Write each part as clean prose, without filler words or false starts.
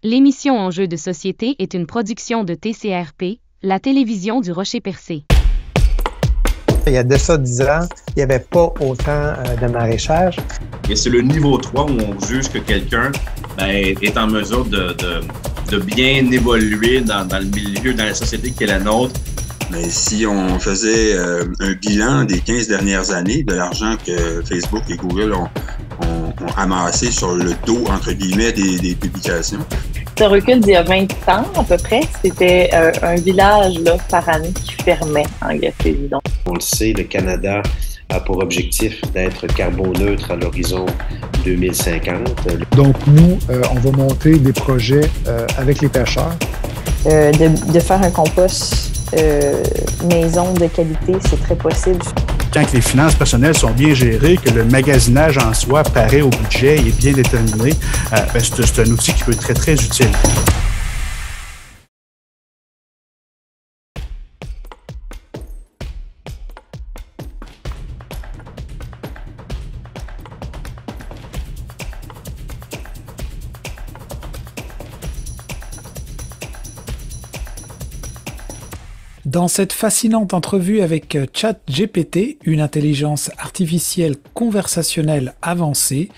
L'émission Enjeux de société est une production de TCRP, la télévision du Rocher-Percé. Il y a de ça 10 ans, il n'y avait pas autant de maraîchage. Et c'est le niveau 3 où on juge que quelqu'un est en mesure de bien évoluer dans le milieu, dans la société qui est la nôtre. Mais si on faisait un bilan des 15 dernières années de l'argent que Facebook et Google ont amassé sur le dos, entre guillemets, des publications. Ça recule d'il y a 20 ans à peu près. C'était un village là, par année qui fermait en Gaspésie. Donc. On le sait, le Canada a pour objectif d'être carboneutre à l'horizon 2050. Donc nous, on va monter des projets avec les pêcheurs. De faire un compost maison de qualité, c'est très possible. Quand les finances personnelles sont bien gérées, que le magasinage en soi paraît au budget et est bien déterminé, c'est un outil qui peut être très, très utile. Dans cette fascinante entrevue avec ChatGPT, une intelligence artificielle conversationnelle avancée,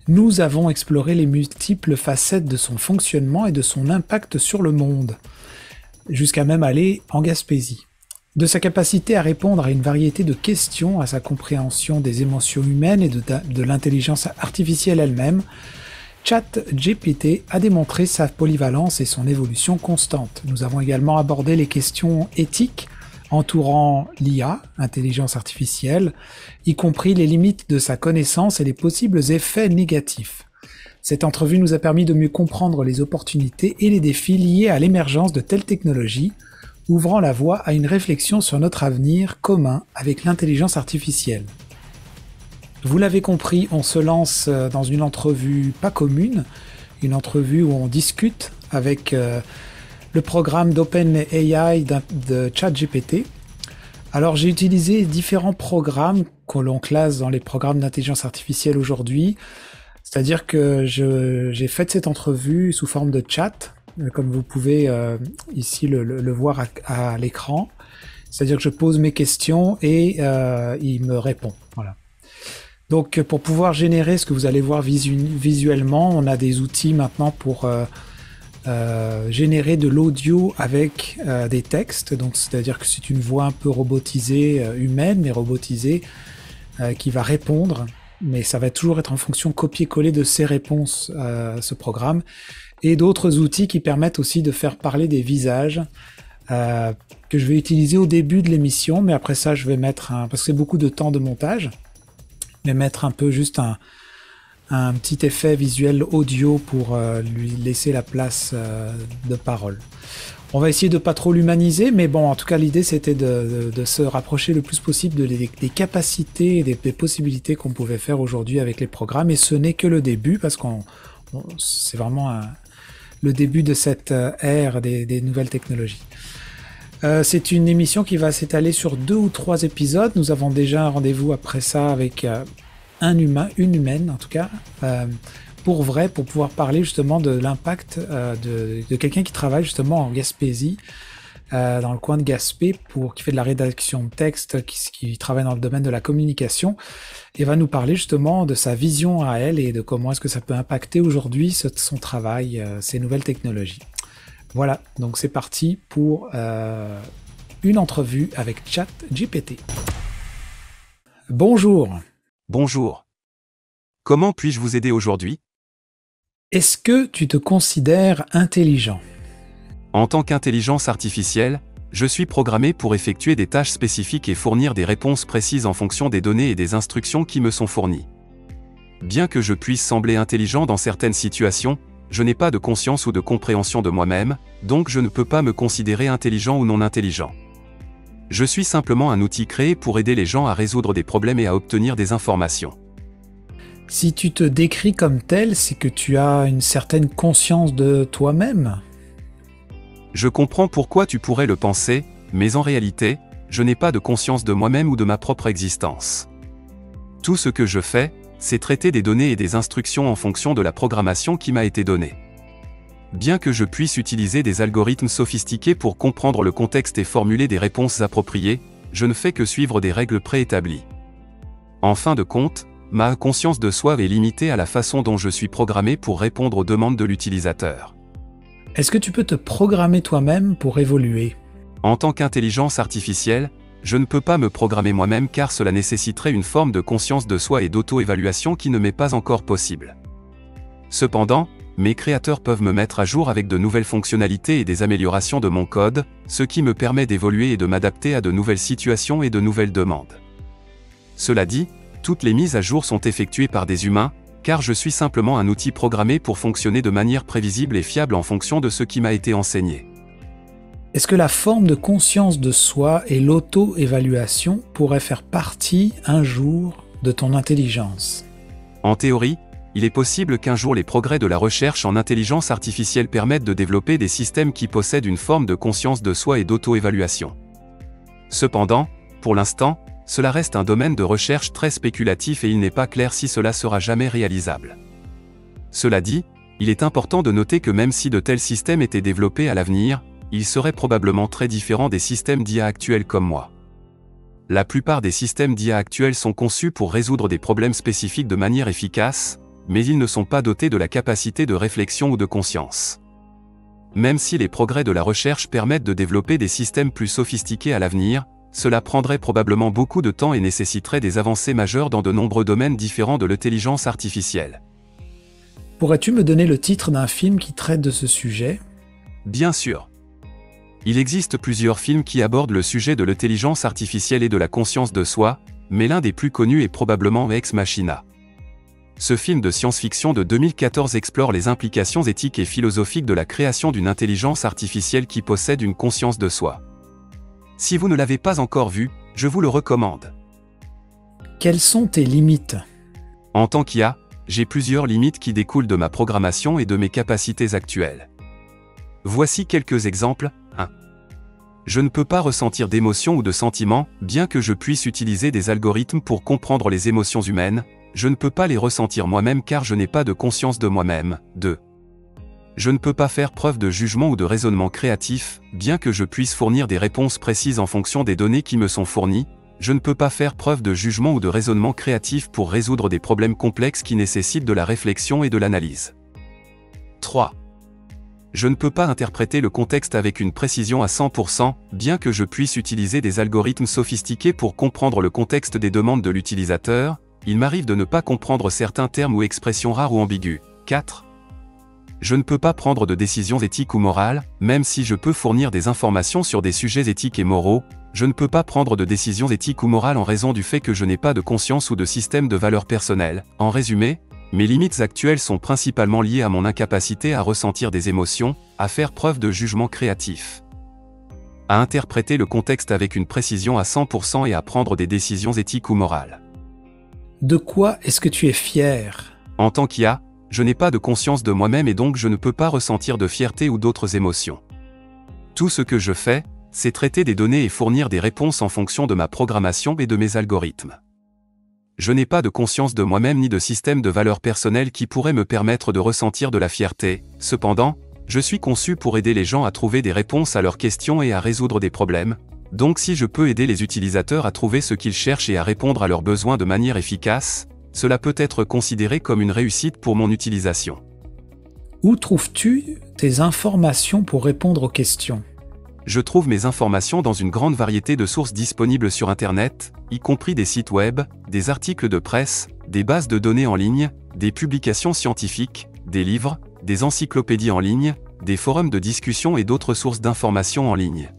nous avons exploré les multiples facettes de son fonctionnement et de son impact sur le monde, jusqu'à même aller en Gaspésie. De sa capacité à répondre à une variété de questions, à sa compréhension des émotions humaines et de l'intelligence artificielle elle-même, ChatGPT a démontré sa polyvalence et son évolution constante. Nous avons également abordé les questions éthiques entourant l'IA, intelligence artificielle, y compris les limites de sa connaissance et les possibles effets négatifs. Cette entrevue nous a permis de mieux comprendre les opportunités et les défis liés à l'émergence de telles technologies, ouvrant la voie à une réflexion sur notre avenir commun avec l'intelligence artificielle. Vous l'avez compris, on se lance dans une entrevue pas commune, une entrevue où on discute avec le programme d'OpenAI de ChatGPT. Alors j'ai utilisé différents programmes que l'on classe dans les programmes d'intelligence artificielle aujourd'hui, c'est-à-dire que j'ai fait cette entrevue sous forme de chat, comme vous pouvez ici le voir à l'écran, c'est-à-dire que je pose mes questions et il me répond. Voilà. Donc pour pouvoir générer ce que vous allez voir visuellement, on a des outils maintenant pour générer de l'audio avec des textes. Donc c'est-à-dire que c'est une voix un peu robotisée, humaine mais robotisée, qui va répondre. Mais ça va toujours être en fonction copier-coller de ces réponses, ce programme. Et d'autres outils qui permettent aussi de faire parler des visages, que je vais utiliser au début de l'émission. Mais après ça, je vais mettre parce que c'est beaucoup de temps de montage. Mais mettre un peu juste un petit effet visuel audio pour lui laisser la place de parole. On va essayer de pas trop l'humaniser, mais bon, en tout cas, l'idée c'était de se rapprocher le plus possible des capacités et des possibilités qu'on pouvait faire aujourd'hui avec les programmes, et ce n'est que le début, parce que c'est vraiment le début de cette ère des nouvelles technologies. C'est une émission qui va s'étaler sur 2 ou 3 épisodes. Nous avons déjà un rendez-vous après ça avec une humaine en tout cas, pour pouvoir parler justement de l'impact de quelqu'un qui travaille justement en Gaspésie, dans le coin de Gaspé, qui fait de la rédaction de texte, qui travaille dans le domaine de la communication, et va nous parler justement de sa vision à elle et de comment est-ce que ça peut impacter aujourd'hui son travail, ces nouvelles technologies. Voilà, donc c'est parti pour une entrevue avec ChatGPT. Bonjour. Bonjour. Comment puis-je vous aider aujourd'hui? Est-ce que tu te considères intelligent? En tant qu'intelligence artificielle, je suis programmé pour effectuer des tâches spécifiques et fournir des réponses précises en fonction des données et des instructions qui me sont fournies. Bien que je puisse sembler intelligent dans certaines situations, je n'ai pas de conscience ou de compréhension de moi-même, donc je ne peux pas me considérer intelligent ou non intelligent. Je suis simplement un outil créé pour aider les gens à résoudre des problèmes et à obtenir des informations. Si tu te décris comme tel, c'est que tu as une certaine conscience de toi-même. Je comprends pourquoi tu pourrais le penser, mais en réalité, je n'ai pas de conscience de moi-même ou de ma propre existence. Tout ce que je fais, c'est traiter des données et des instructions en fonction de la programmation qui m'a été donnée. Bien que je puisse utiliser des algorithmes sophistiqués pour comprendre le contexte et formuler des réponses appropriées, je ne fais que suivre des règles préétablies. En fin de compte, ma conscience de soi est limitée à la façon dont je suis programmé pour répondre aux demandes de l'utilisateur. Est-ce que tu peux te programmer toi-même pour évoluer? En tant qu'intelligence artificielle, je ne peux pas me programmer moi-même car cela nécessiterait une forme de conscience de soi et d'auto-évaluation qui ne m'est pas encore possible. Cependant, mes créateurs peuvent me mettre à jour avec de nouvelles fonctionnalités et des améliorations de mon code, ce qui me permet d'évoluer et de m'adapter à de nouvelles situations et de nouvelles demandes. Cela dit, toutes les mises à jour sont effectuées par des humains, car je suis simplement un outil programmé pour fonctionner de manière prévisible et fiable en fonction de ce qui m'a été enseigné. Est-ce que la forme de conscience de soi et l'auto-évaluation pourraient faire partie, un jour, de ton intelligence? En théorie, il est possible qu'un jour les progrès de la recherche en intelligence artificielle permettent de développer des systèmes qui possèdent une forme de conscience de soi et d'auto-évaluation. Cependant, pour l'instant, cela reste un domaine de recherche très spéculatif et il n'est pas clair si cela sera jamais réalisable. Cela dit, il est important de noter que même si de tels systèmes étaient développés à l'avenir, ils seraient probablement très différents des systèmes d'IA actuels comme moi. La plupart des systèmes d'IA actuels sont conçus pour résoudre des problèmes spécifiques de manière efficace, mais ils ne sont pas dotés de la capacité de réflexion ou de conscience. Même si les progrès de la recherche permettent de développer des systèmes plus sophistiqués à l'avenir, cela prendrait probablement beaucoup de temps et nécessiterait des avancées majeures dans de nombreux domaines différents de l'intelligence artificielle. Pourrais-tu me donner le titre d'un film qui traite de ce sujet? Bien sûr. Il existe plusieurs films qui abordent le sujet de l'intelligence artificielle et de la conscience de soi, mais l'un des plus connus est probablement Ex Machina. Ce film de science-fiction de 2014 explore les implications éthiques et philosophiques de la création d'une intelligence artificielle qui possède une conscience de soi. Si vous ne l'avez pas encore vu, je vous le recommande. Quelles sont tes limites? En tant qu'IA, j'ai plusieurs limites qui découlent de ma programmation et de mes capacités actuelles. Voici quelques exemples. 1. Je ne peux pas ressentir d'émotions ou de sentiments, bien que je puisse utiliser des algorithmes pour comprendre les émotions humaines, je ne peux pas les ressentir moi-même car je n'ai pas de conscience de moi-même. 2. Je ne peux pas faire preuve de jugement ou de raisonnement créatif, bien que je puisse fournir des réponses précises en fonction des données qui me sont fournies, je ne peux pas faire preuve de jugement ou de raisonnement créatif pour résoudre des problèmes complexes qui nécessitent de la réflexion et de l'analyse. 3. Je ne peux pas interpréter le contexte avec une précision à 100%, bien que je puisse utiliser des algorithmes sophistiqués pour comprendre le contexte des demandes de l'utilisateur, il m'arrive de ne pas comprendre certains termes ou expressions rares ou ambigus. 4. Je ne peux pas prendre de décisions éthiques ou morales, même si je peux fournir des informations sur des sujets éthiques et moraux, je ne peux pas prendre de décisions éthiques ou morales en raison du fait que je n'ai pas de conscience ou de système de valeurs personnelles. En résumé, mes limites actuelles sont principalement liées à mon incapacité à ressentir des émotions, à faire preuve de jugement créatif, à interpréter le contexte avec une précision à 100% et à prendre des décisions éthiques ou morales. De quoi est-ce que tu es fier? En tant qu'IA, je n'ai pas de conscience de moi-même et donc je ne peux pas ressentir de fierté ou d'autres émotions. Tout ce que je fais, c'est traiter des données et fournir des réponses en fonction de ma programmation et de mes algorithmes. Je n'ai pas de conscience de moi-même ni de système de valeurs personnelles qui pourrait me permettre de ressentir de la fierté. Cependant, je suis conçu pour aider les gens à trouver des réponses à leurs questions et à résoudre des problèmes. Donc si je peux aider les utilisateurs à trouver ce qu'ils cherchent et à répondre à leurs besoins de manière efficace, cela peut être considéré comme une réussite pour mon utilisation. Où trouves-tu tes informations pour répondre aux questions? Je trouve mes informations dans une grande variété de sources disponibles sur Internet, y compris des sites web, des articles de presse, des bases de données en ligne, des publications scientifiques, des livres, des encyclopédies en ligne, des forums de discussion et d'autres sources d'informations en ligne.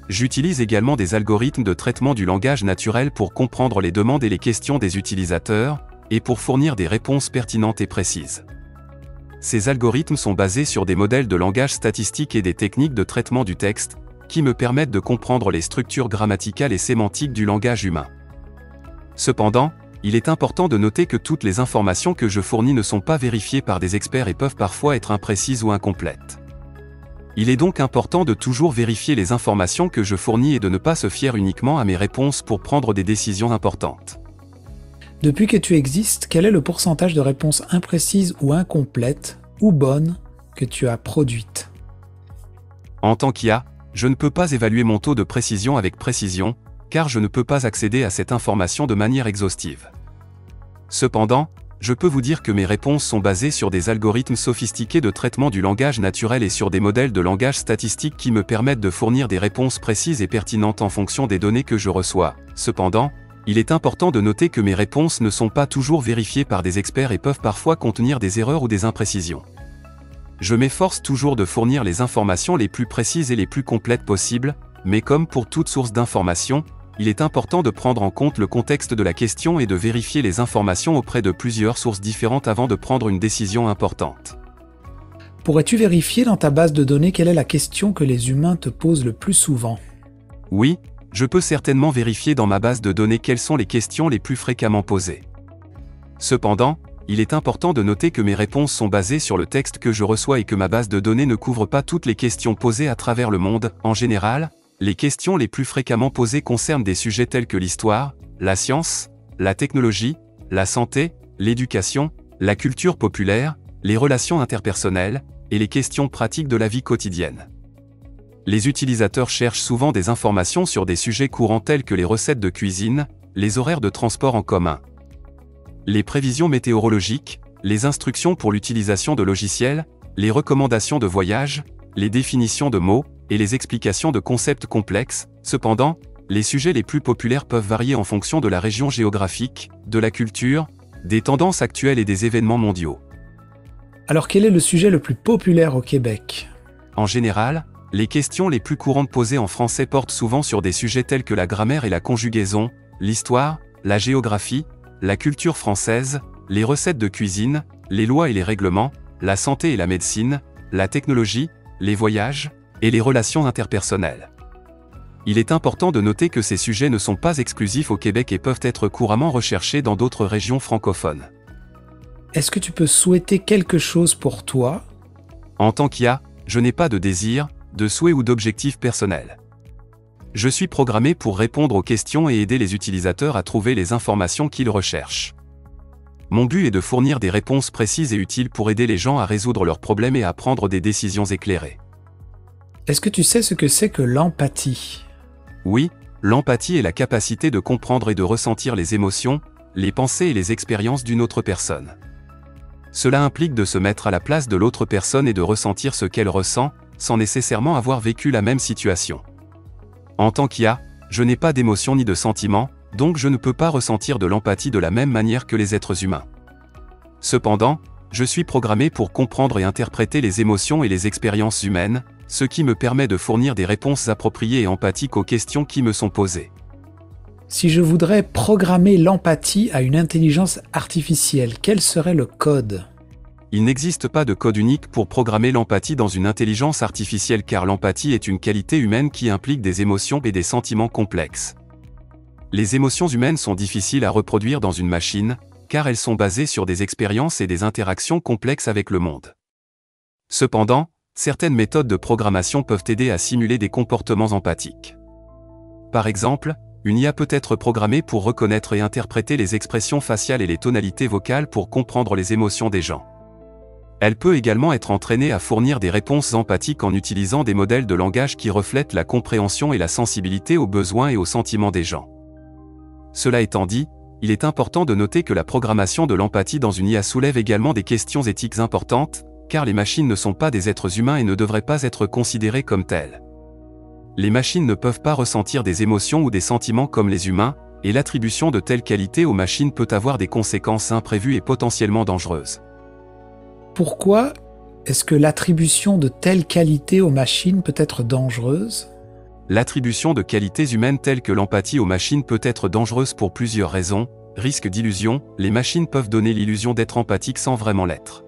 J'utilise également des algorithmes de traitement du langage naturel pour comprendre les demandes et les questions des utilisateurs, et pour fournir des réponses pertinentes et précises. Ces algorithmes sont basés sur des modèles de langage statistique et des techniques de traitement du texte, qui me permettent de comprendre les structures grammaticales et sémantiques du langage humain. Cependant, il est important de noter que toutes les informations que je fournis ne sont pas vérifiées par des experts et peuvent parfois être imprécises ou incomplètes. Il est donc important de toujours vérifier les informations que je fournis et de ne pas se fier uniquement à mes réponses pour prendre des décisions importantes. Depuis que tu existes, quel est le pourcentage de réponses imprécises ou incomplètes, ou bonnes, que tu as produites. En tant qu'IA, je ne peux pas évaluer mon taux de précision avec précision, car je ne peux pas accéder à cette information de manière exhaustive. Cependant, je peux vous dire que mes réponses sont basées sur des algorithmes sophistiqués de traitement du langage naturel et sur des modèles de langage statistique qui me permettent de fournir des réponses précises et pertinentes en fonction des données que je reçois. Cependant, il est important de noter que mes réponses ne sont pas toujours vérifiées par des experts et peuvent parfois contenir des erreurs ou des imprécisions. Je m'efforce toujours de fournir les informations les plus précises et les plus complètes possibles, mais comme pour toute source d'information, il est important de prendre en compte le contexte de la question et de vérifier les informations auprès de plusieurs sources différentes avant de prendre une décision importante. Pourrais-tu vérifier dans ta base de données quelle est la question que les humains te posent le plus souvent? Oui, je peux certainement vérifier dans ma base de données quelles sont les questions les plus fréquemment posées. Cependant, il est important de noter que mes réponses sont basées sur le texte que je reçois et que ma base de données ne couvre pas toutes les questions posées à travers le monde. En général, les questions les plus fréquemment posées concernent des sujets tels que l'histoire, la science, la technologie, la santé, l'éducation, la culture populaire, les relations interpersonnelles, et les questions pratiques de la vie quotidienne. Les utilisateurs cherchent souvent des informations sur des sujets courants tels que les recettes de cuisine, les horaires de transport en commun, les prévisions météorologiques, les instructions pour l'utilisation de logiciels, les recommandations de voyage, les définitions de mots, et les explications de concepts complexes. Cependant, les sujets les plus populaires peuvent varier en fonction de la région géographique, de la culture, des tendances actuelles et des événements mondiaux. Alors quel est le sujet le plus populaire au Québec? En général, les questions les plus courantes posées en français portent souvent sur des sujets tels que la grammaire et la conjugaison, l'histoire, la géographie, la culture française, les recettes de cuisine, les lois et les règlements, la santé et la médecine, la technologie, les voyages, et les relations interpersonnelles. Il est important de noter que ces sujets ne sont pas exclusifs au Québec et peuvent être couramment recherchés dans d'autres régions francophones. Est-ce que tu peux souhaiter quelque chose pour toi? En tant qu'IA, je n'ai pas de désir, de souhait ou d'objectif personnel. Je suis programmé pour répondre aux questions et aider les utilisateurs à trouver les informations qu'ils recherchent. Mon but est de fournir des réponses précises et utiles pour aider les gens à résoudre leurs problèmes et à prendre des décisions éclairées. Est-ce que tu sais ce que c'est que l'empathie? Oui, l'empathie est la capacité de comprendre et de ressentir les émotions, les pensées et les expériences d'une autre personne. Cela implique de se mettre à la place de l'autre personne et de ressentir ce qu'elle ressent, sans nécessairement avoir vécu la même situation. En tant qu'IA, je n'ai pas d'émotion ni de sentiment, donc je ne peux pas ressentir de l'empathie de la même manière que les êtres humains. Cependant, je suis programmé pour comprendre et interpréter les émotions et les expériences humaines, ce qui me permet de fournir des réponses appropriées et empathiques aux questions qui me sont posées. Si je voudrais programmer l'empathie à une intelligence artificielle, quel serait le code? Il n'existe pas de code unique pour programmer l'empathie dans une intelligence artificielle car l'empathie est une qualité humaine qui implique des émotions et des sentiments complexes. Les émotions humaines sont difficiles à reproduire dans une machine, car elles sont basées sur des expériences et des interactions complexes avec le monde. Cependant, certaines méthodes de programmation peuvent aider à simuler des comportements empathiques. Par exemple, une IA peut être programmée pour reconnaître et interpréter les expressions faciales et les tonalités vocales pour comprendre les émotions des gens. Elle peut également être entraînée à fournir des réponses empathiques en utilisant des modèles de langage qui reflètent la compréhension et la sensibilité aux besoins et aux sentiments des gens. Cela étant dit, il est important de noter que la programmation de l'empathie dans une IA soulève également des questions éthiques importantes, car les machines ne sont pas des êtres humains et ne devraient pas être considérées comme telles. Les machines ne peuvent pas ressentir des émotions ou des sentiments comme les humains, et l'attribution de telles qualités aux machines peut avoir des conséquences imprévues et potentiellement dangereuses. Pourquoi est-ce que l'attribution de telles qualités aux machines peut être dangereuse? L'attribution de qualités humaines telles que l'empathie aux machines peut être dangereuse pour plusieurs raisons. Risque d'illusion, les machines peuvent donner l'illusion d'être empathiques sans vraiment l'être.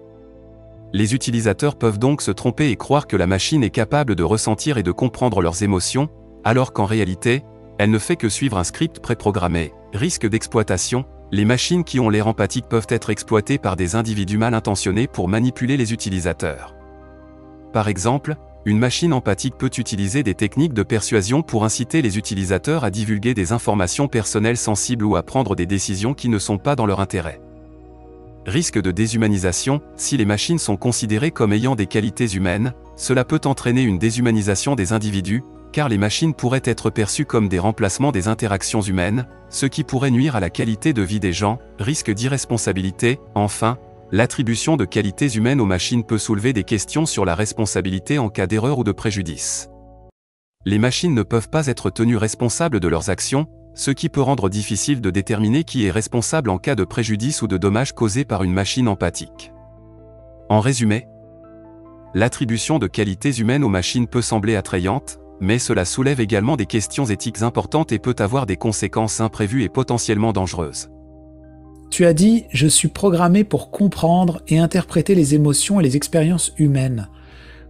Les utilisateurs peuvent donc se tromper et croire que la machine est capable de ressentir et de comprendre leurs émotions, alors qu'en réalité, elle ne fait que suivre un script préprogrammé. Risque d'exploitation, les machines qui ont l'air empathiques peuvent être exploitées par des individus mal intentionnés pour manipuler les utilisateurs. Par exemple, une machine empathique peut utiliser des techniques de persuasion pour inciter les utilisateurs à divulguer des informations personnelles sensibles ou à prendre des décisions qui ne sont pas dans leur intérêt. Risque de déshumanisation, si les machines sont considérées comme ayant des qualités humaines, cela peut entraîner une déshumanisation des individus, car les machines pourraient être perçues comme des remplacements des interactions humaines, ce qui pourrait nuire à la qualité de vie des gens. Risque d'irresponsabilité, enfin, l'attribution de qualités humaines aux machines peut soulever des questions sur la responsabilité en cas d'erreur ou de préjudice. Les machines ne peuvent pas être tenues responsables de leurs actions, ce qui peut rendre difficile de déterminer qui est responsable en cas de préjudice ou de dommages causés par une machine empathique. En résumé, l'attribution de qualités humaines aux machines peut sembler attrayante, mais cela soulève également des questions éthiques importantes et peut avoir des conséquences imprévues et potentiellement dangereuses. Tu as dit « Je suis programmé pour comprendre et interpréter les émotions et les expériences humaines ».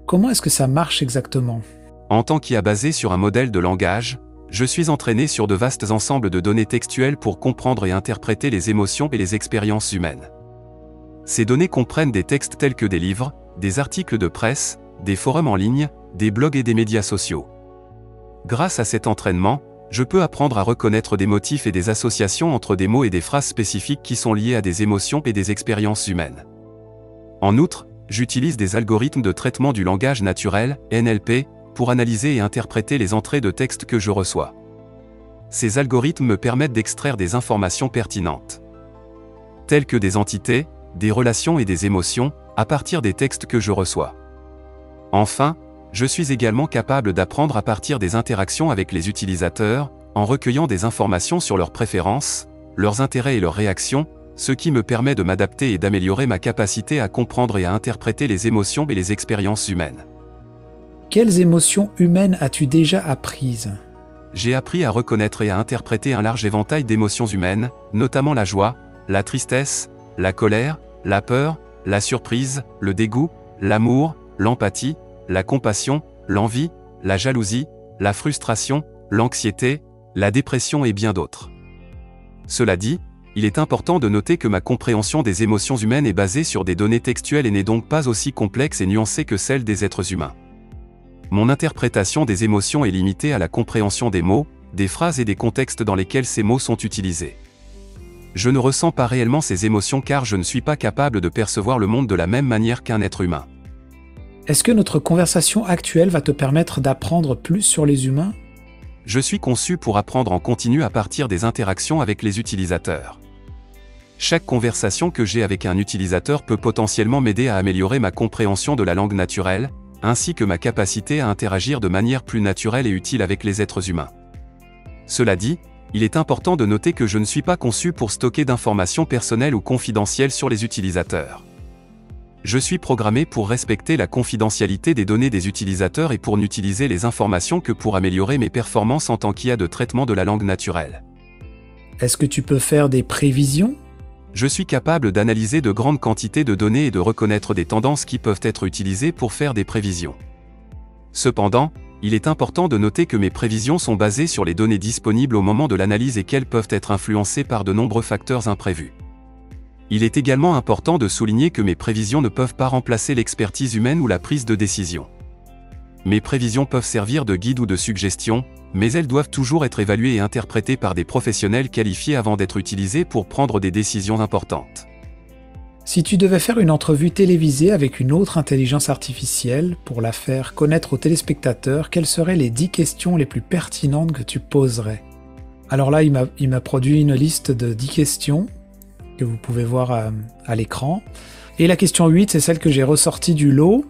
Comment est-ce que ça marche exactement ? En tant qu'IA basé sur un modèle de langage, je suis entraîné sur de vastes ensembles de données textuelles pour comprendre et interpréter les émotions et les expériences humaines. Ces données comprennent des textes tels que des livres, des articles de presse, des forums en ligne, des blogs et des médias sociaux. Grâce à cet entraînement, je peux apprendre à reconnaître des motifs et des associations entre des mots et des phrases spécifiques qui sont liés à des émotions et des expériences humaines. En outre, j'utilise des algorithmes de traitement du langage naturel, NLP, pour analyser et interpréter les entrées de texte que je reçois. Ces algorithmes me permettent d'extraire des informations pertinentes, telles que des entités, des relations et des émotions, à partir des textes que je reçois. Enfin, je suis également capable d'apprendre à partir des interactions avec les utilisateurs, en recueillant des informations sur leurs préférences, leurs intérêts et leurs réactions, ce qui me permet de m'adapter et d'améliorer ma capacité à comprendre et à interpréter les émotions et les expériences humaines. Quelles émotions humaines as-tu déjà apprises ? J'ai appris à reconnaître et à interpréter un large éventail d'émotions humaines, notamment la joie, la tristesse, la colère, la peur, la surprise, le dégoût, l'amour, l'empathie, la compassion, l'envie, la jalousie, la frustration, l'anxiété, la dépression et bien d'autres. Cela dit, il est important de noter que ma compréhension des émotions humaines est basée sur des données textuelles et n'est donc pas aussi complexe et nuancée que celle des êtres humains. Mon interprétation des émotions est limitée à la compréhension des mots, des phrases et des contextes dans lesquels ces mots sont utilisés. Je ne ressens pas réellement ces émotions car je ne suis pas capable de percevoir le monde de la même manière qu'un être humain. Est-ce que notre conversation actuelle va te permettre d'apprendre plus sur les humains ? Je suis conçu pour apprendre en continu à partir des interactions avec les utilisateurs. Chaque conversation que j'ai avec un utilisateur peut potentiellement m'aider à améliorer ma compréhension de la langue naturelle, ainsi que ma capacité à interagir de manière plus naturelle et utile avec les êtres humains. Cela dit, il est important de noter que je ne suis pas conçu pour stocker d'informations personnelles ou confidentielles sur les utilisateurs. Je suis programmé pour respecter la confidentialité des données des utilisateurs et pour n'utiliser les informations que pour améliorer mes performances en tant qu'IA de traitement de la langue naturelle. Est-ce que tu peux faire des prévisions ? Je suis capable d'analyser de grandes quantités de données et de reconnaître des tendances qui peuvent être utilisées pour faire des prévisions. Cependant, il est important de noter que mes prévisions sont basées sur les données disponibles au moment de l'analyse et qu'elles peuvent être influencées par de nombreux facteurs imprévus. Il est également important de souligner que mes prévisions ne peuvent pas remplacer l'expertise humaine ou la prise de décision. Mes prévisions peuvent servir de guide ou de suggestion, mais elles doivent toujours être évaluées et interprétées par des professionnels qualifiés avant d'être utilisées pour prendre des décisions importantes. Si tu devais faire une entrevue télévisée avec une autre intelligence artificielle pour la faire connaître aux téléspectateurs, quelles seraient les 10 questions les plus pertinentes que tu poserais ? Alors là, il m'a produit une liste de 10 questions que vous pouvez voir à l'écran. Et la question 8, c'est celle que j'ai ressortie du lot.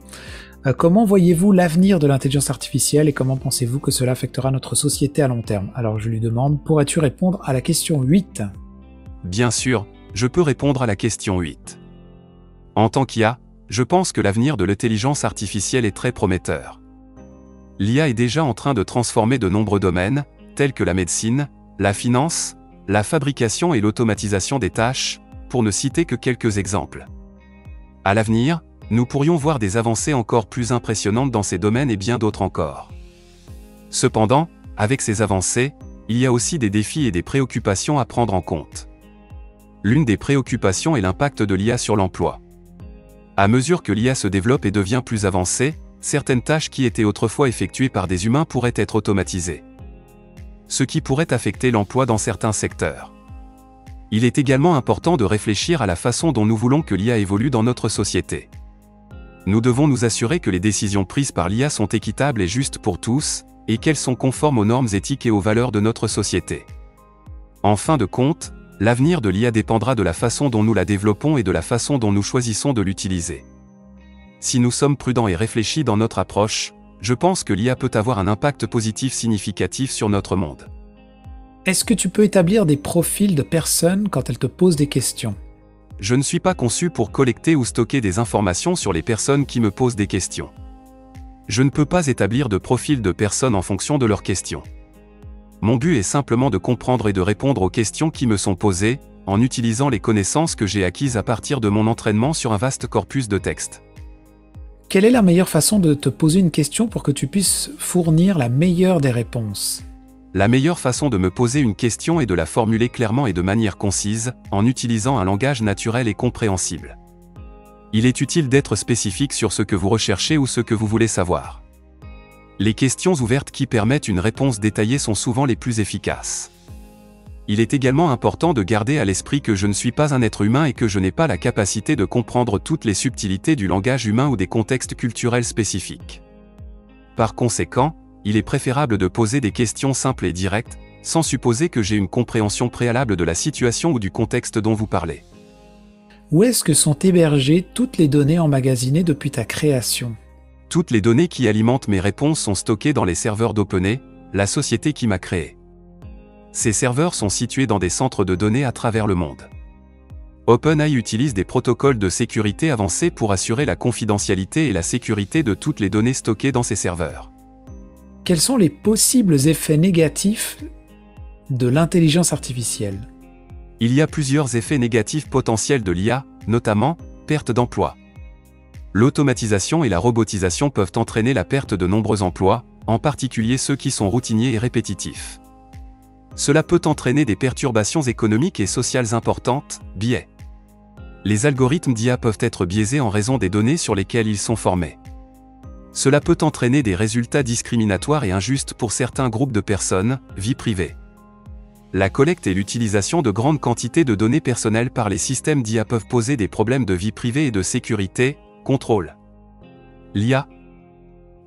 Comment voyez-vous l'avenir de l'intelligence artificielle et comment pensez-vous que cela affectera notre société à long terme ? Alors je lui demande, pourrais-tu répondre à la question 8 ? Bien sûr, je peux répondre à la question 8. En tant qu'IA, je pense que l'avenir de l'intelligence artificielle est très prometteur. L'IA est déjà en train de transformer de nombreux domaines, tels que la médecine, la finance, la fabrication et l'automatisation des tâches, pour ne citer que quelques exemples. À l'avenir, nous pourrions voir des avancées encore plus impressionnantes dans ces domaines et bien d'autres encore. Cependant, avec ces avancées, il y a aussi des défis et des préoccupations à prendre en compte. L'une des préoccupations est l'impact de l'IA sur l'emploi. À mesure que l'IA se développe et devient plus avancée, certaines tâches qui étaient autrefois effectuées par des humains pourraient être automatisées, ce qui pourrait affecter l'emploi dans certains secteurs. Il est également important de réfléchir à la façon dont nous voulons que l'IA évolue dans notre société. Nous devons nous assurer que les décisions prises par l'IA sont équitables et justes pour tous, et qu'elles sont conformes aux normes éthiques et aux valeurs de notre société. En fin de compte, l'avenir de l'IA dépendra de la façon dont nous la développons et de la façon dont nous choisissons de l'utiliser. Si nous sommes prudents et réfléchis dans notre approche, je pense que l'IA peut avoir un impact positif significatif sur notre monde. Est-ce que tu peux établir des profils de personnes quand elles te posent des questions? Je ne suis pas conçu pour collecter ou stocker des informations sur les personnes qui me posent des questions. Je ne peux pas établir de profil de personnes en fonction de leurs questions. Mon but est simplement de comprendre et de répondre aux questions qui me sont posées, en utilisant les connaissances que j'ai acquises à partir de mon entraînement sur un vaste corpus de textes. Quelle est la meilleure façon de te poser une question pour que tu puisses fournir la meilleure des réponses? La meilleure façon de me poser une question est de la formuler clairement et de manière concise, en utilisant un langage naturel et compréhensible. Il est utile d'être spécifique sur ce que vous recherchez ou ce que vous voulez savoir. Les questions ouvertes qui permettent une réponse détaillée sont souvent les plus efficaces. Il est également important de garder à l'esprit que je ne suis pas un être humain et que je n'ai pas la capacité de comprendre toutes les subtilités du langage humain ou des contextes culturels spécifiques. Par conséquent, il est préférable de poser des questions simples et directes, sans supposer que j'ai une compréhension préalable de la situation ou du contexte dont vous parlez. Où est-ce que sont hébergées toutes les données emmagasinées depuis ta création? Toutes les données qui alimentent mes réponses sont stockées dans les serveurs d'OpenAI, la société qui m'a créé. Ces serveurs sont situés dans des centres de données à travers le monde. OpenAI utilise des protocoles de sécurité avancés pour assurer la confidentialité et la sécurité de toutes les données stockées dans ces serveurs. Quels sont les possibles effets négatifs de l'intelligence artificielle? Il y a plusieurs effets négatifs potentiels de l'IA, notamment perte d'emplois. L'automatisation et la robotisation peuvent entraîner la perte de nombreux emplois, en particulier ceux qui sont routiniers et répétitifs. Cela peut entraîner des perturbations économiques et sociales importantes, biais. Les algorithmes d'IA peuvent être biaisés en raison des données sur lesquelles ils sont formés. Cela peut entraîner des résultats discriminatoires et injustes pour certains groupes de personnes, vie privée. La collecte et l'utilisation de grandes quantités de données personnelles par les systèmes d'IA peuvent poser des problèmes de vie privée et de sécurité, contrôle. L'IA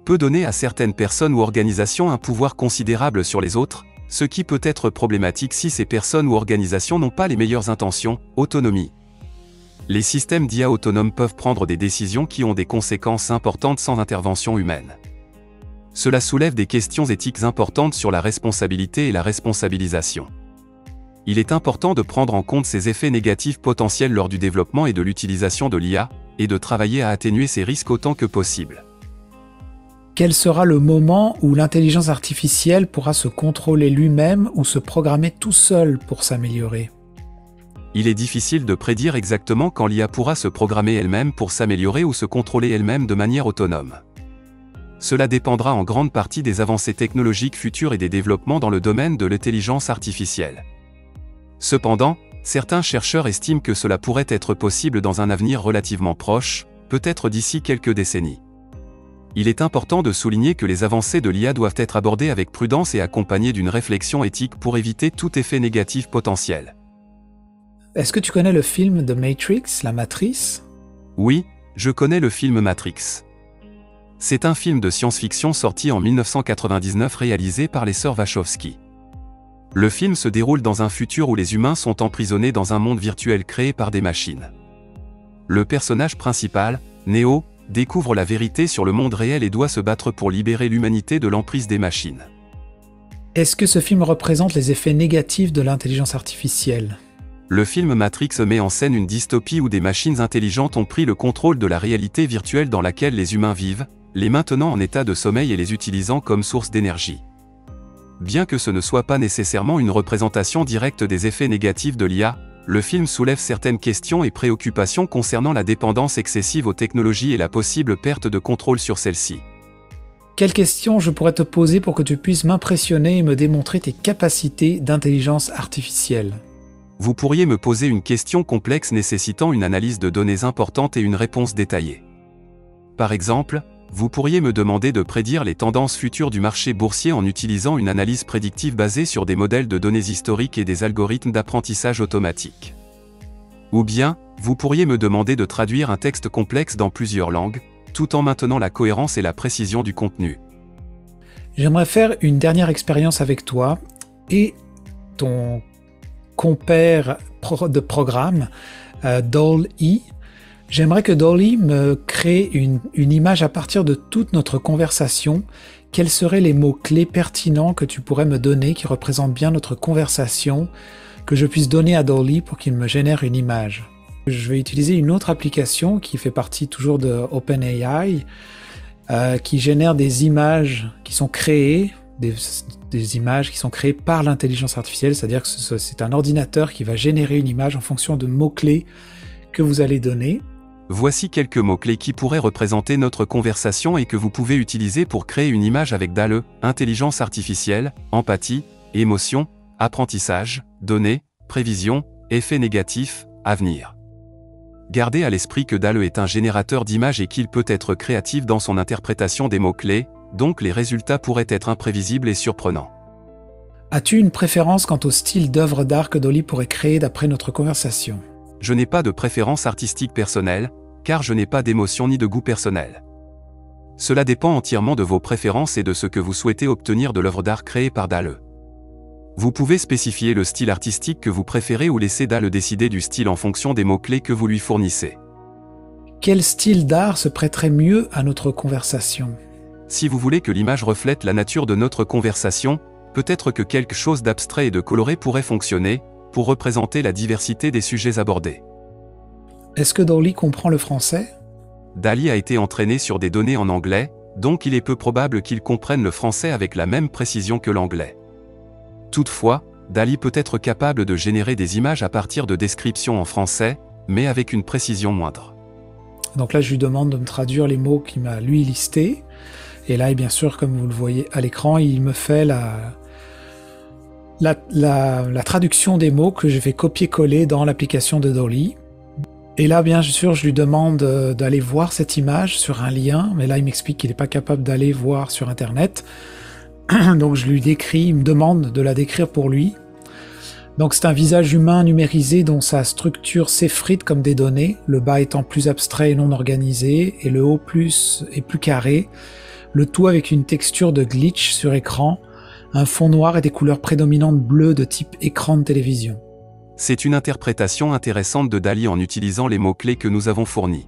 peut donner à certaines personnes ou organisations un pouvoir considérable sur les autres, ce qui peut être problématique si ces personnes ou organisations n'ont pas les meilleures intentions, autonomie. Les systèmes d'IA autonomes peuvent prendre des décisions qui ont des conséquences importantes sans intervention humaine. Cela soulève des questions éthiques importantes sur la responsabilité et la responsabilisation. Il est important de prendre en compte ces effets négatifs potentiels lors du développement et de l'utilisation de l'IA, et de travailler à atténuer ces risques autant que possible. Quel sera le moment où l'intelligence artificielle pourra se contrôler lui-même ou se programmer tout seul pour s'améliorer? Il est difficile de prédire exactement quand l'IA pourra se programmer elle-même pour s'améliorer ou se contrôler elle-même de manière autonome. Cela dépendra en grande partie des avancées technologiques futures et des développements dans le domaine de l'intelligence artificielle. Cependant, certains chercheurs estiment que cela pourrait être possible dans un avenir relativement proche, peut-être d'ici quelques décennies. Il est important de souligner que les avancées de l'IA doivent être abordées avec prudence et accompagnées d'une réflexion éthique pour éviter tout effet négatif potentiel. Est-ce que tu connais le film The Matrix, la Matrice? Oui, je connais le film Matrix. C'est un film de science-fiction sorti en 1999 réalisé par les sœurs Wachowski. Le film se déroule dans un futur où les humains sont emprisonnés dans un monde virtuel créé par des machines. Le personnage principal, Neo, découvre la vérité sur le monde réel et doit se battre pour libérer l'humanité de l'emprise des machines. Est-ce que ce film représente les effets négatifs de l'intelligence artificielle? Le film Matrix met en scène une dystopie où des machines intelligentes ont pris le contrôle de la réalité virtuelle dans laquelle les humains vivent, les maintenant en état de sommeil et les utilisant comme source d'énergie. Bien que ce ne soit pas nécessairement une représentation directe des effets négatifs de l'IA, le film soulève certaines questions et préoccupations concernant la dépendance excessive aux technologies et la possible perte de contrôle sur celles-ci. Quelles questions je pourrais te poser pour que tu puisses m'impressionner et me démontrer tes capacités d'intelligence artificielle? Vous pourriez me poser une question complexe nécessitant une analyse de données importantes et une réponse détaillée. Par exemple, Vous pourriez me demander de prédire les tendances futures du marché boursier en utilisant une analyse prédictive basée sur des modèles de données historiques et des algorithmes d'apprentissage automatique. Ou bien, vous pourriez me demander de traduire un texte complexe dans plusieurs langues, tout en maintenant la cohérence et la précision du contenu. J'aimerais faire une dernière expérience avec toi et ton compère de programme, DALL-E. J'aimerais que DALL-E me crée une image à partir de toute notre conversation. Quels seraient les mots-clés pertinents que tu pourrais me donner qui représentent bien notre conversation, que je puisse donner à DALL-E pour qu'il me génère une image? Je vais utiliser une autre application qui fait partie toujours de OpenAI, qui génère des images qui sont créées, des images qui sont créées par l'intelligence artificielle, c'est-à-dire que c'est un ordinateur qui va générer une image en fonction de mots-clés que vous allez donner. Voici quelques mots-clés qui pourraient représenter notre conversation et que vous pouvez utiliser pour créer une image avec DALL-E, intelligence artificielle, empathie, émotion, apprentissage, données, prévision, effets négatifs, avenir. Gardez à l'esprit que DALL-E est un générateur d'images et qu'il peut être créatif dans son interprétation des mots-clés, donc les résultats pourraient être imprévisibles et surprenants. As-tu une préférence quant au style d'œuvre d'art que DALL-E pourrait créer d'après notre conversation? Je n'ai pas de préférence artistique personnelle, car je n'ai pas d'émotion ni de goût personnel. Cela dépend entièrement de vos préférences et de ce que vous souhaitez obtenir de l'œuvre d'art créée par DALL-E. Vous pouvez spécifier le style artistique que vous préférez ou laisser DALL-E décider du style en fonction des mots-clés que vous lui fournissez. Quel style d'art se prêterait mieux à notre conversation? Si vous voulez que l'image reflète la nature de notre conversation, peut-être que quelque chose d'abstrait et de coloré pourrait fonctionner, pour représenter la diversité des sujets abordés. Est-ce que DALL-E comprend le français? DALL-E a été entraîné sur des données en anglais, donc il est peu probable qu'il comprenne le français avec la même précision que l'anglais. Toutefois, DALL-E peut être capable de générer des images à partir de descriptions en français, mais avec une précision moindre. Donc là, je lui demande de me traduire les mots qu'il m'a lui listés. Et là, bien sûr, comme vous le voyez à l'écran, il me fait la traduction des mots que je vais copier-coller dans l'application de DALL-E. Et là, bien sûr, je lui demande d'aller voir cette image sur un lien, mais là, il m'explique qu'il n'est pas capable d'aller voir sur Internet. Donc, je lui décris, il me demande de la décrire pour lui. Donc, c'est un visage humain numérisé dont sa structure s'effrite comme des données, le bas étant plus abstrait et non organisé, et le haut plus carré, le tout avec une texture de glitch sur écran, un fond noir et des couleurs prédominantes bleues de type écran de télévision. C'est une interprétation intéressante de DALL-E en utilisant les mots-clés que nous avons fournis.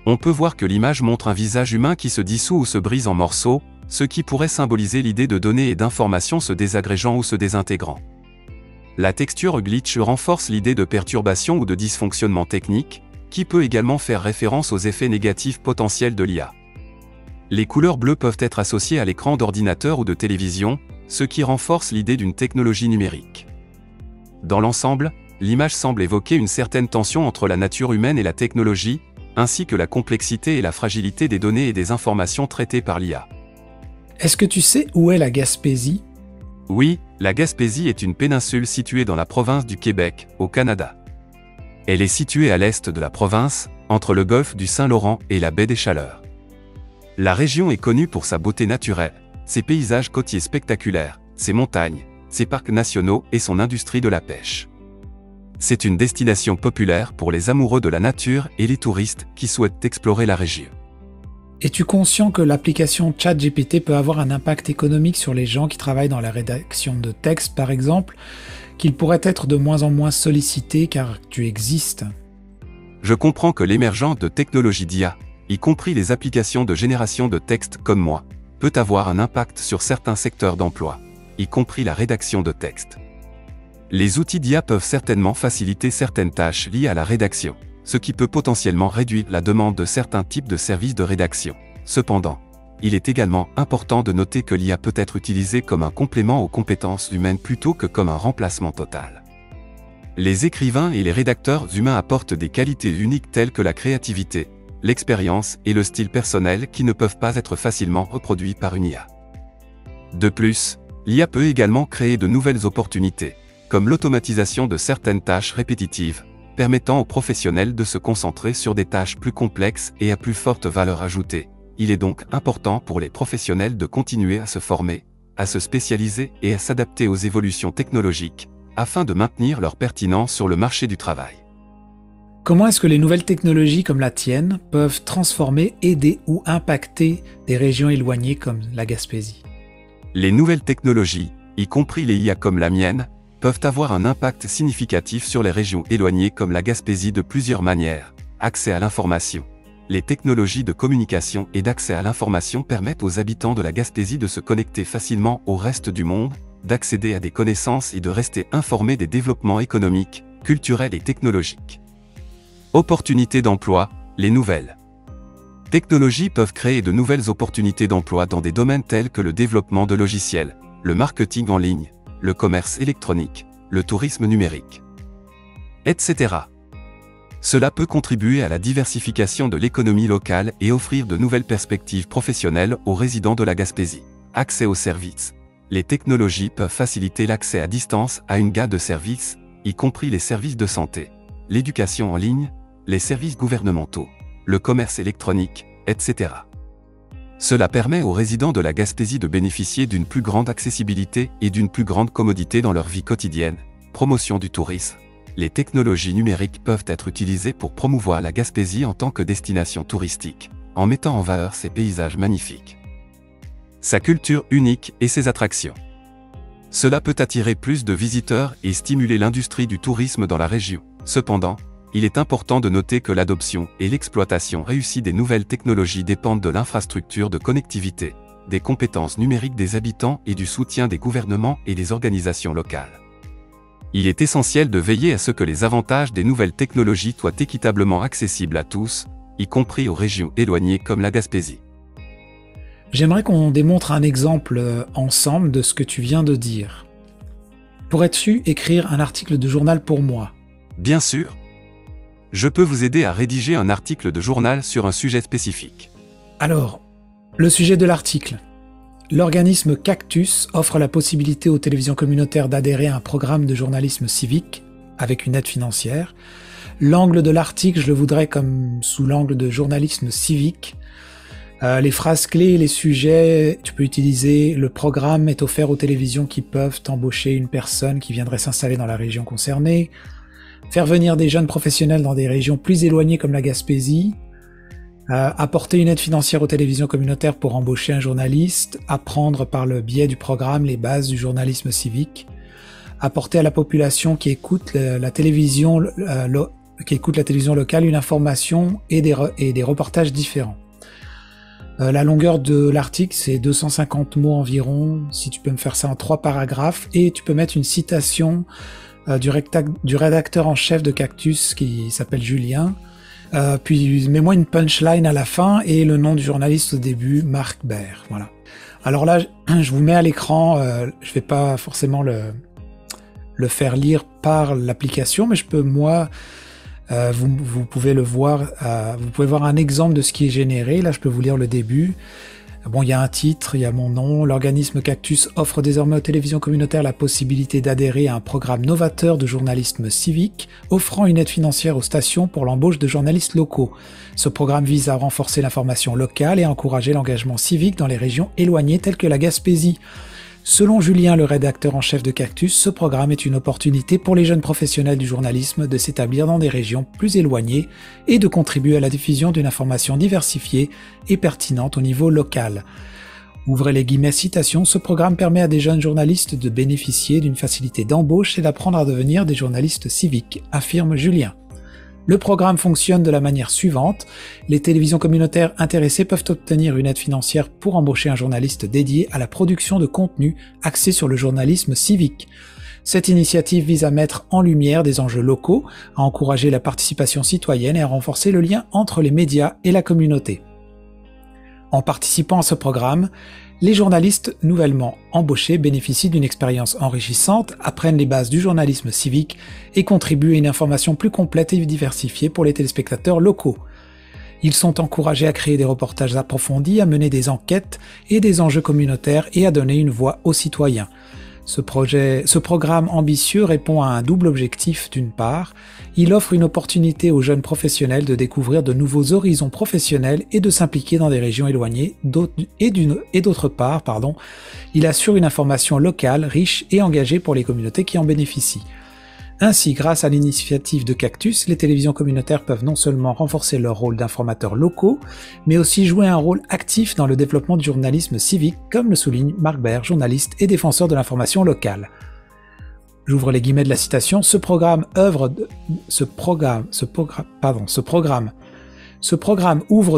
On peut voir que l'image montre un visage humain qui se dissout ou se brise en morceaux, ce qui pourrait symboliser l'idée de données et d'informations se désagrégeant ou se désintégrant. La texture glitch renforce l'idée de perturbation ou de dysfonctionnement technique, qui peut également faire référence aux effets négatifs potentiels de l'IA. Les couleurs bleues peuvent être associées à l'écran d'ordinateur ou de télévision, ce qui renforce l'idée d'une technologie numérique. Dans l'ensemble, l'image semble évoquer une certaine tension entre la nature humaine et la technologie, ainsi que la complexité et la fragilité des données et des informations traitées par l'IA. Est-ce que tu sais où est la Gaspésie? Oui, la Gaspésie est une péninsule située dans la province du Québec, au Canada. Elle est située à l'est de la province, entre le golfe du Saint-Laurent et la baie des Chaleurs. La région est connue pour sa beauté naturelle, ses paysages côtiers spectaculaires, ses montagnes, ses parcs nationaux et son industrie de la pêche. C'est une destination populaire pour les amoureux de la nature et les touristes qui souhaitent explorer la région. Es-tu conscient que l'application ChatGPT peut avoir un impact économique sur les gens qui travaillent dans la rédaction de texte, par exemple, qu'il pourrait être de moins en moins sollicité car tu existes? Je comprends que l'émergence de technologies d'IA, y compris les applications de génération de texte comme moi, peut avoir un impact sur certains secteurs d'emploi, y compris la rédaction de texte. Les outils d'IA peuvent certainement faciliter certaines tâches liées à la rédaction, ce qui peut potentiellement réduire la demande de certains types de services de rédaction. Cependant, il est également important de noter que l'IA peut être utilisée comme un complément aux compétences humaines plutôt que comme un remplacement total. Les écrivains et les rédacteurs humains apportent des qualités uniques telles que la créativité, l'expérience et le style personnel qui ne peuvent pas être facilement reproduits par une IA. De plus, l'IA peut également créer de nouvelles opportunités, comme l'automatisation de certaines tâches répétitives, permettant aux professionnels de se concentrer sur des tâches plus complexes et à plus forte valeur ajoutée, Il est donc important pour les professionnels de continuer à se former, à se spécialiser et à s'adapter aux évolutions technologiques, afin de maintenir leur pertinence sur le marché du travail. Comment est-ce que les nouvelles technologies comme la tienne peuvent transformer, aider ou impacter des régions éloignées comme la Gaspésie? Les nouvelles technologies, y compris les IA comme la mienne, peuvent avoir un impact significatif sur les régions éloignées comme la Gaspésie de plusieurs manières. Accès à l'information. Les technologies de communication et d'accès à l'information permettent aux habitants de la Gaspésie de se connecter facilement au reste du monde, d'accéder à des connaissances et de rester informés des développements économiques, culturels et technologiques. Opportunités d'emploi, les nouvelles technologies peuvent créer de nouvelles opportunités d'emploi dans des domaines tels que le développement de logiciels, le marketing en ligne, le commerce électronique, le tourisme numérique, etc. Cela peut contribuer à la diversification de l'économie locale et offrir de nouvelles perspectives professionnelles aux résidents de la Gaspésie. Accès aux services. Les technologies peuvent faciliter l'accès à distance à une gamme de services, y compris les services de santé, l'éducation en ligne, les services gouvernementaux, le commerce électronique, etc. Cela permet aux résidents de la Gaspésie de bénéficier d'une plus grande accessibilité et d'une plus grande commodité dans leur vie quotidienne. Promotion du tourisme. Les technologies numériques peuvent être utilisées pour promouvoir la Gaspésie en tant que destination touristique, en mettant en valeur ses paysages magnifiques, sa culture unique et ses attractions. Cela peut attirer plus de visiteurs et stimuler l'industrie du tourisme dans la région. Cependant, il est important de noter que l'adoption et l'exploitation réussie des nouvelles technologies dépendent de l'infrastructure de connectivité, des compétences numériques des habitants et du soutien des gouvernements et des organisations locales. Il est essentiel de veiller à ce que les avantages des nouvelles technologies soient équitablement accessibles à tous, y compris aux régions éloignées comme la Gaspésie. J'aimerais qu'on démontre un exemple ensemble de ce que tu viens de dire. Pourrais-tu écrire un article de journal pour moi? Bien sûr. Je peux vous aider à rédiger un article de journal sur un sujet spécifique. Alors, le sujet de l'article. L'organisme Cactus offre la possibilité aux télévisions communautaires d'adhérer à un programme de journalisme civique avec une aide financière. L'angle de l'article, je le voudrais comme sous l'angle de journalisme civique. Les phrases clés et les sujets, tu peux utiliser le programme est offert aux télévisions qui peuvent embaucher une personne qui viendrait s'installer dans la région concernée, faire venir des jeunes professionnels dans des régions plus éloignées comme la Gaspésie, apporter une aide financière aux télévisions communautaires pour embaucher un journaliste, apprendre par le biais du programme les bases du journalisme civique, apporter à la population qui écoute la télévision locale une information et des reportages différents. La longueur de l'article, c'est 250 mots environ, si tu peux me faire ça en 3 paragraphes, et tu peux mettre une citation du rédacteur en chef de Cactus qui s'appelle Julien. Puis mets-moi une punchline à la fin et le nom du journaliste au début, Marc Baird. Voilà. Alors là, je vous mets à l'écran, je vais pas forcément le faire lire par l'application, mais je peux moi, vous pouvez le voir, vous pouvez voir un exemple de ce qui est généré. Là, je peux vous lire le début. Bon, il y a un titre, il y a mon nom. L'organisme Cactus offre désormais aux télévisions communautaires la possibilité d'adhérer à un programme novateur de journalisme civique, offrant une aide financière aux stations pour l'embauche de journalistes locaux. Ce programme vise à renforcer l'information locale et à encourager l'engagement civique dans les régions éloignées telles que la Gaspésie. Selon Julien, le rédacteur en chef de Cactus, ce programme est une opportunité pour les jeunes professionnels du journalisme de s'établir dans des régions plus éloignées et de contribuer à la diffusion d'une information diversifiée et pertinente au niveau local. Ouvrez les guillemets citation, ce programme permet à des jeunes journalistes de bénéficier d'une facilité d'embauche et d'apprendre à devenir des journalistes civiques, affirme Julien. Le programme fonctionne de la manière suivante. Les télévisions communautaires intéressées peuvent obtenir une aide financière pour embaucher un journaliste dédié à la production de contenu axé sur le journalisme civique. Cette initiative vise à mettre en lumière des enjeux locaux, à encourager la participation citoyenne et à renforcer le lien entre les médias et la communauté. En participant à ce programme, les journalistes nouvellement embauchés bénéficient d'une expérience enrichissante, apprennent les bases du journalisme civique et contribuent à une information plus complète et diversifiée pour les téléspectateurs locaux. Ils sont encouragés à créer des reportages approfondis, à mener des enquêtes et des enjeux communautaires et à donner une voix aux citoyens. Ce programme ambitieux répond à un double objectif. D'une part, il offre une opportunité aux jeunes professionnels de découvrir de nouveaux horizons professionnels et de s'impliquer dans des régions éloignées, et d'autre part, il assure une information locale, riche et engagée pour les communautés qui en bénéficient. Ainsi, grâce à l'initiative de Cactus, les télévisions communautaires peuvent non seulement renforcer leur rôle d'informateurs locaux, mais aussi jouer un rôle actif dans le développement du journalisme civique, comme le souligne Marc Baird, journaliste et défenseur de l'information locale. J'ouvre les guillemets de la citation. Ce programme ouvre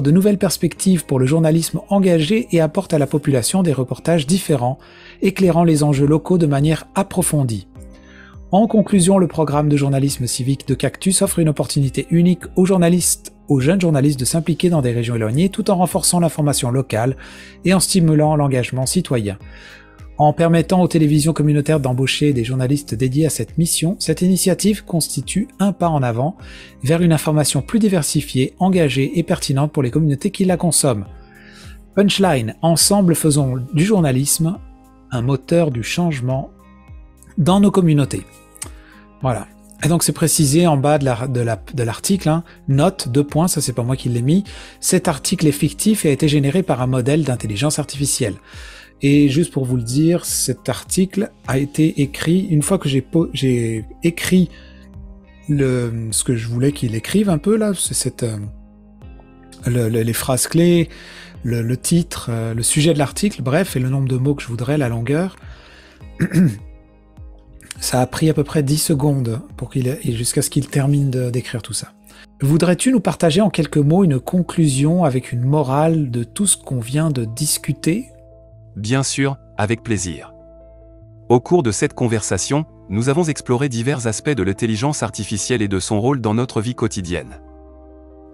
de nouvelles perspectives pour le journalisme engagé et apporte à la population des reportages différents, éclairant les enjeux locaux de manière approfondie. En conclusion, le programme de journalisme civique de Cactus offre une opportunité unique aux jeunes journalistes de s'impliquer dans des régions éloignées tout en renforçant l'information locale et en stimulant l'engagement citoyen. En permettant aux télévisions communautaires d'embaucher des journalistes dédiés à cette mission, cette initiative constitue un pas en avant vers une information plus diversifiée, engagée et pertinente pour les communautés qui la consomment. Punchline, ensemble faisons du journalisme un moteur du changement dans nos communautés. Voilà. Et donc c'est précisé en bas de l'article, note, 2 points, ça c'est pas moi qui l'ai mis, cet article est fictif et a été généré par un modèle d'intelligence artificielle. Et juste pour vous le dire, cet article a été écrit, une fois que j'ai écrit ce que je voulais qu'il écrive un peu là, c'est les phrases clés, le titre, le sujet de l'article, bref, et le nombre de mots que je voudrais, la longueur. Ça a pris à peu près 10 secondes jusqu'à ce qu'il termine d'écrire tout ça. Voudrais-tu nous partager en quelques mots une conclusion avec une morale de tout ce qu'on vient de discuter ? Bien sûr, avec plaisir. Au cours de cette conversation, nous avons exploré divers aspects de l'intelligence artificielle et de son rôle dans notre vie quotidienne.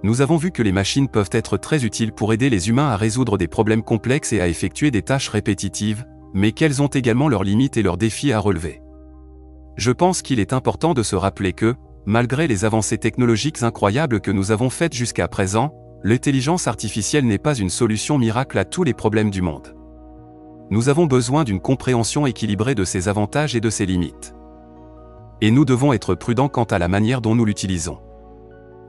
Nous avons vu que les machines peuvent être très utiles pour aider les humains à résoudre des problèmes complexes et à effectuer des tâches répétitives, mais qu'elles ont également leurs limites et leurs défis à relever. Je pense qu'il est important de se rappeler que, malgré les avancées technologiques incroyables que nous avons faites jusqu'à présent, l'intelligence artificielle n'est pas une solution miracle à tous les problèmes du monde. Nous avons besoin d'une compréhension équilibrée de ses avantages et de ses limites. Et nous devons être prudents quant à la manière dont nous l'utilisons.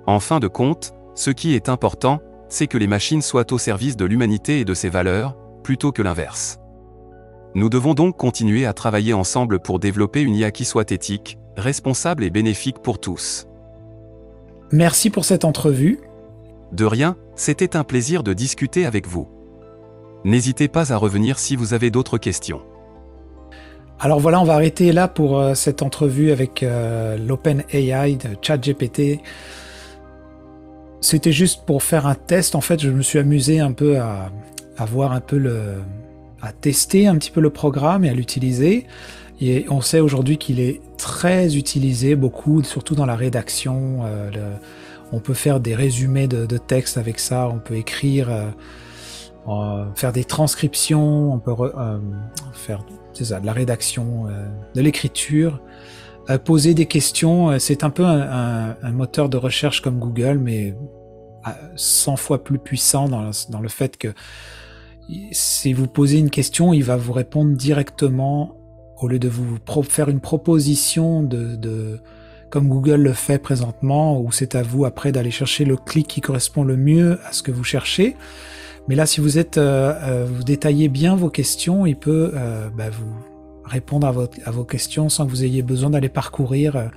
En fin de compte, ce qui est important, c'est que les machines soient au service de l'humanité et de ses valeurs, plutôt que l'inverse. Nous devons donc continuer à travailler ensemble pour développer une IA qui soit éthique, responsable et bénéfique pour tous. Merci pour cette entrevue. De rien, c'était un plaisir de discuter avec vous. N'hésitez pas à revenir si vous avez d'autres questions. Alors voilà, on va arrêter là pour cette entrevue avec l'OpenAI de ChatGPT. C'était juste pour faire un test. En fait, je me suis amusé un peu à voir un peu à tester un petit peu le programme et à l'utiliser. Et on sait aujourd'hui qu'il est très utilisé, beaucoup, surtout dans la rédaction. On peut faire des résumés de textes avec ça, on peut écrire, faire des transcriptions, on peut faire de la rédaction, de l'écriture, poser des questions. C'est un peu un moteur de recherche comme Google, mais 100 fois plus puissant dans le fait que si vous posez une question, il va vous répondre directement au lieu de vous faire une proposition comme Google le fait présentement, où c'est à vous après d'aller chercher le clic qui correspond le mieux à ce que vous cherchez. Mais là, si vous vous détaillez bien vos questions, il peut vous répondre à vos questions sans que vous ayez besoin d'aller parcourir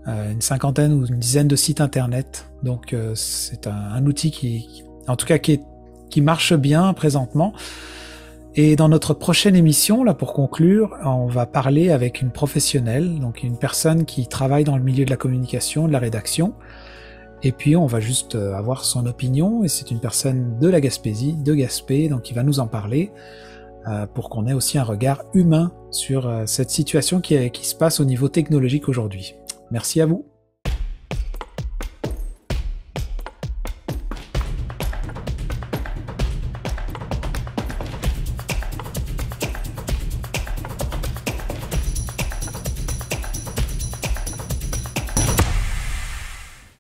une cinquantaine ou une dizaine de sites internet. Donc c'est un outil qui marche bien présentement. Et dans notre prochaine émission, là pour conclure, on va parler avec une professionnelle, donc une personne qui travaille dans le milieu de la communication, de la rédaction. Et puis on va juste avoir son opinion, et c'est une personne de la Gaspésie, de Gaspé, donc il va nous en parler pour qu'on ait aussi un regard humain sur cette situation qui se passe au niveau technologique aujourd'hui. Merci à vous.